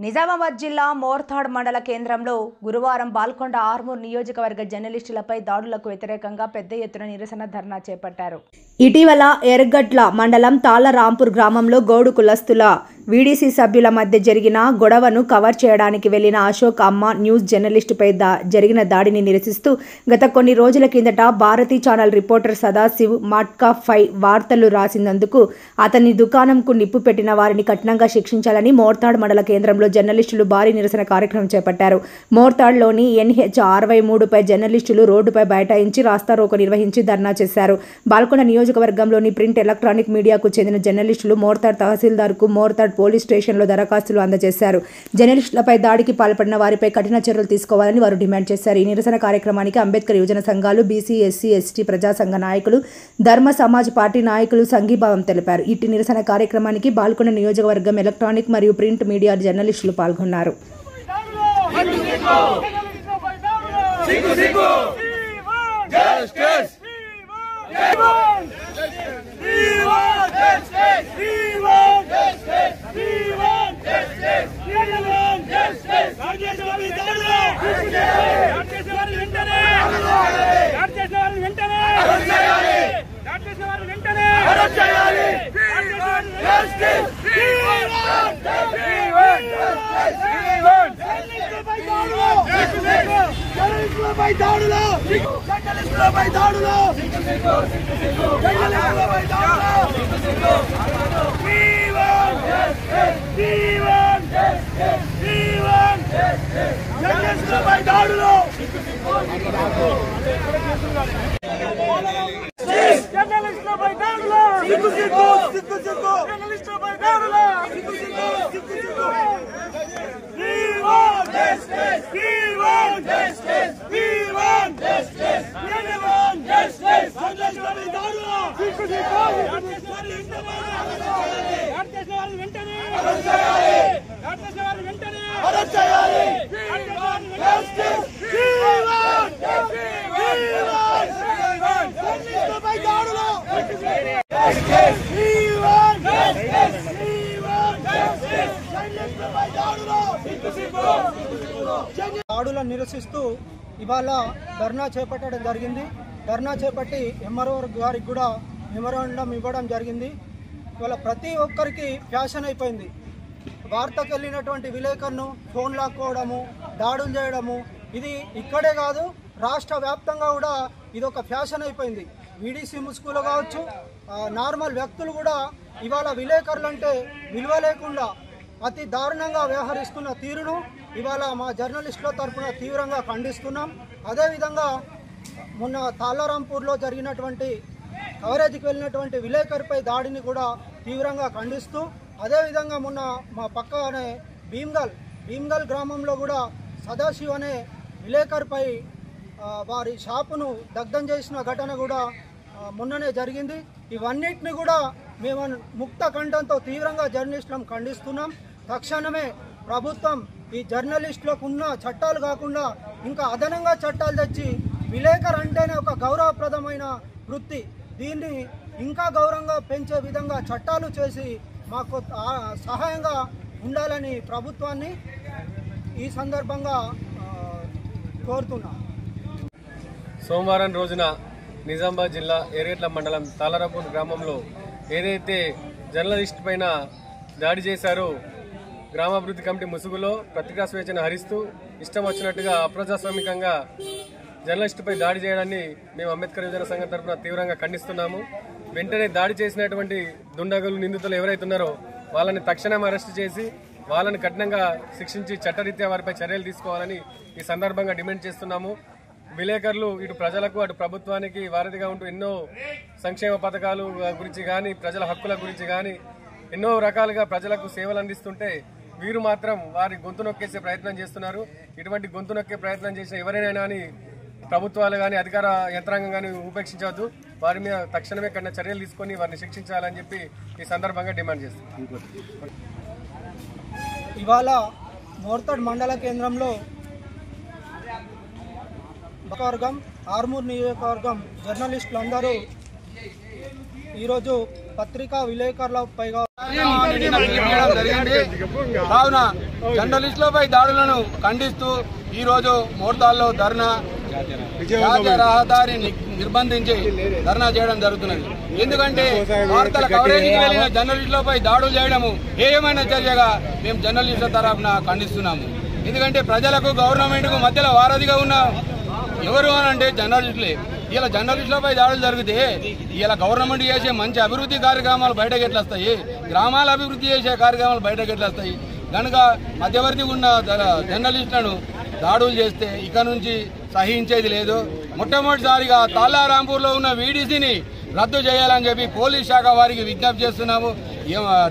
నిజామాబాద్ జిల్లా మోర్తాడ్ మండల కేంద్రంలో గురువారం బాల్కొండ ఆర్మూర్ నియోజకవర్గ జర్నలిస్టులపై దాడులకు వ్యతిరేకంగా పెద్ద ఎత్తున నిరసన ధర్నా చేపట్టారు. ఇటీవల ఎర్గడ్ల మండలం తాళ్లరాంపూర్ గ్రామంలో గౌడు కులస్తుల వీడీసీ సభ్యుల మధ్య జరిగిన గొడవను కవర్ చేయడానికి వెళ్లిన అశోక్ అమ్మ న్యూస్ జర్నలిస్టుపై జరిగిన దాడిని నిరసిస్తూ గత కొన్ని రోజుల కిందట భారతీ ఛానల్ రిపోర్టర్ సదాశివ్ మట్కా 5 వార్తలు రాసినందుకు అతని దుకాణంకు నిప్పు పెట్టిన వారిని కఠినంగా శిక్షించాలని మోర్తాడ్ మండల కేంద్రంలో జర్నలిస్టులు భారీ నిరసన కార్యక్రమం చేపట్టారు. మోర్తాడ్లోని NH 63పై జర్నలిస్టులు రోడ్డుపై బైఠాయించి రాస్తారోకో నిర్వహించి ధర్నా చేశారు. బాల్కొండ నియోజకవర్గంలోని ప్రింట్ ఎలక్ట్రానిక్ మీడియాకు చెందిన జర్నలిస్టులు మోర్తాడ్ తహసీల్దార్కు మోర్తాడ్ పోలీస్ స్టేషన్లో దరఖాస్తులు అందజేశారు. జర్నలిస్టులపై దాడికి పాల్పడిన వారిపై కఠిన చర్యలు తీసుకోవాలని వారు డిమాండ్ చేశారు. ఈ నిరసన కార్యక్రమానికి అంబేద్కర్ యువజన సంఘాలు, బీసీ, ఎస్సీ, ఎస్టీ ప్రజా సంఘ నాయకులు, ధర్మ సమాజ్ పార్టీ నాయకులు సంఘీభావం తెలిపారు. ఇట్టి నిరసన కార్యక్రమానికి బాల్కొండ నియోజకవర్గం ఎలక్ట్రానిక్ మరియు ప్రింట్ మీడియా జర్నలిస్టులు పాల్గొన్నారు. దాడులను నిరసిస్తూ ఇవాళ ధర్నా చేపట్టడం జరిగింది. ధర్నా చేపట్టి ఎంఆర్ఓ గారికి కూడా మెమోరాండం ఇవ్వడం జరిగింది. ఇవాళ ప్రతి ఒక్కరికి ఫ్యాషన్ అయిపోయింది. వార్తకు వెళ్ళినటువంటి విలేకరును ఫోన్ లాక్కోవడము, దాడులు చేయడము, ఇది ఇక్కడే కాదు రాష్ట్ర వ్యాప్తంగా కూడా ఇది ఒక ఫ్యాషన్ అయిపోయింది. వీడీసీ ముసుగులు కావచ్చు, నార్మల్ వ్యక్తులు కూడా ఇవాళ విలేకరులు అంటే విలువ లేకుండా అతి దారుణంగా వ్యవహరిస్తున్న తీరును ఇవాళ మా జర్నలిస్టుల తరఫున తీవ్రంగా ఖండిస్తున్నాం. అదేవిధంగా మొన్న తాళ్లరాంపూర్లో జరిగినటువంటి కవరేజీకి వెళ్ళినటువంటి విలేకరిపై దాడిని కూడా తీవ్రంగా ఖండిస్తూ, అదేవిధంగా మొన్న మా పక్కనే భీమ్గల్ గ్రామంలో కూడా సదాశివ్ అనే విలేకరిపై వారి షాపును దగ్ధం చేసిన ఘటన కూడా మొన్ననే జరిగింది. ఇవన్నిటిని కూడా మేము ముక్త కంఠంతో తీవ్రంగా జర్నలిస్టులను ఖండిస్తున్నాం. తక్షణమే ప్రభుత్వం ఈ జర్నలిస్టులకు ఉన్న చట్టాలు కాకుండా ఇంకా అదనంగా చట్టాలు తెచ్చి విలేకరు అంటేనే ఒక గౌరవప్రదమైన వృత్తి, దీన్ని ఇంకా గౌరవంగా పెంచే విధంగా చట్టాలు చేసి మాకు సహాయంగా ఉండాలని ప్రభుత్వాన్ని ఈ సందర్భంగా కోరుతున్నాం. సోమవారం రోజున నిజామాబాద్ జిల్లా ఎర్గడ్ల మండలం తాళ్లరాంపూర్ గ్రామంలో ఏదైతే జర్నలిస్ట్ పైన దాడి చేశారో, గ్రామాభివృద్ధి కమిటీ ముసుగులో పత్రికా స్వేచ్ఛను హరిస్తూ ఇష్టం వచ్చినట్టుగా అప్రజాస్వామికంగా జర్నలిస్టుపై దాడి చేయడాన్ని మేము అంబేద్కర్ యువజన సంఘం తరఫున తీవ్రంగా ఖండిస్తున్నాము. వెంటనే దాడి చేసినటువంటి దుండగులు, నిందితులు ఎవరైతే ఉన్నారో వాళ్ళని తక్షణం అరెస్టు చేసి వాళ్ళని కఠినంగా శిక్షించి చట్టరీత్యా వారిపై చర్యలు తీసుకోవాలని ఈ సందర్భంగా డిమాండ్ చేస్తున్నాము. విలేకరులు ఇటు ప్రజలకు అటు ప్రభుత్వానికి వారధిగా ఉంటూ ఎన్నో సంక్షేమ పథకాల గురించి కానీ, ప్రజల హక్కుల గురించి కానీ ఎన్నో రకాలుగా ప్రజలకు సేవలు అందిస్తుంటే వీరు మాత్రం వారి గొంతు నొక్కేసే ప్రయత్నం చేస్తున్నారు. ఇటువంటి గొంతు నొక్కే ప్రయత్నం చేసిన ఎవరైనా కానీ ప్రభుత్వాలు కానీ అధికార యంత్రాంగం కానీ ఉపేక్షించవద్దు. వారి మీద తక్షణమే కన్నా చర్యలు తీసుకొని వారిని శిక్షించాలని చెప్పి ఈ సందర్భంగా డిమాండ్ చేస్తున్నారు. ఇవాళ మోర్తాడ్ మండల కేంద్రంలో వర్గం ఆర్మూర్ నియోజకవర్గం జర్నలిస్టులందరూ ఈరోజు పత్రికా విలేకరులపైగా కావున జర్నలిస్టులపై దాడులను ఖండిస్తూ ఈ రోజు మోర్తాల్లో ధర్నా జాతీయ రహదారి నిర్బంధించి ధర్నా చేయడం జరుగుతున్నది. ఎందుకంటే వార్తల కవరేజీకి వెళ్లిన జర్నలిస్టులపై దాడులు చేయడము ఏమైన చర్యగా మేము జర్నలిస్టుల తరఫున ఖండిస్తున్నాము. ఎందుకంటే ప్రజలకు గవర్నమెంట్ కు మధ్యలో వారధిగా ఉన్న ఎవరు అని అంటే జర్నలిస్టులే. ఇలా జర్నలిస్టులపై దాడులు జరిగితే ఇలా గవర్నమెంట్ చేసే మంచి అభివృద్ధి కార్యక్రమాలు బయటకు ఎట్లా వస్తాయి, గ్రామాల అభివృద్ధి చేసే కార్యక్రమాలు బయటకు ఎట్లా వస్తాయి? కనుక మధ్యవర్తి ఉన్న జర్నలిస్టులను దాడులు చేస్తే ఇక నుంచి సహించేది లేదు. మొట్టమొదటిసారిగా తాళ్ళారాంపూర్లో ఉన్న వీడీసీని రద్దు చేయాలని చెప్పి పోలీస్ శాఖ వారికి విజ్ఞప్తి చేస్తున్నాము,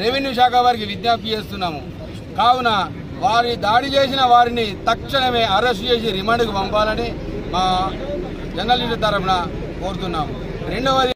రెవెన్యూ శాఖ వారికి విజ్ఞప్తి చేస్తున్నాము. కావున వారి దాడి చేసిన వారిని తక్షణమే అరెస్ట్ చేసి రిమాండ్కు పంపాలని మా జర్నలిస్టు తరఫున కోరుతున్నాము. రెండవది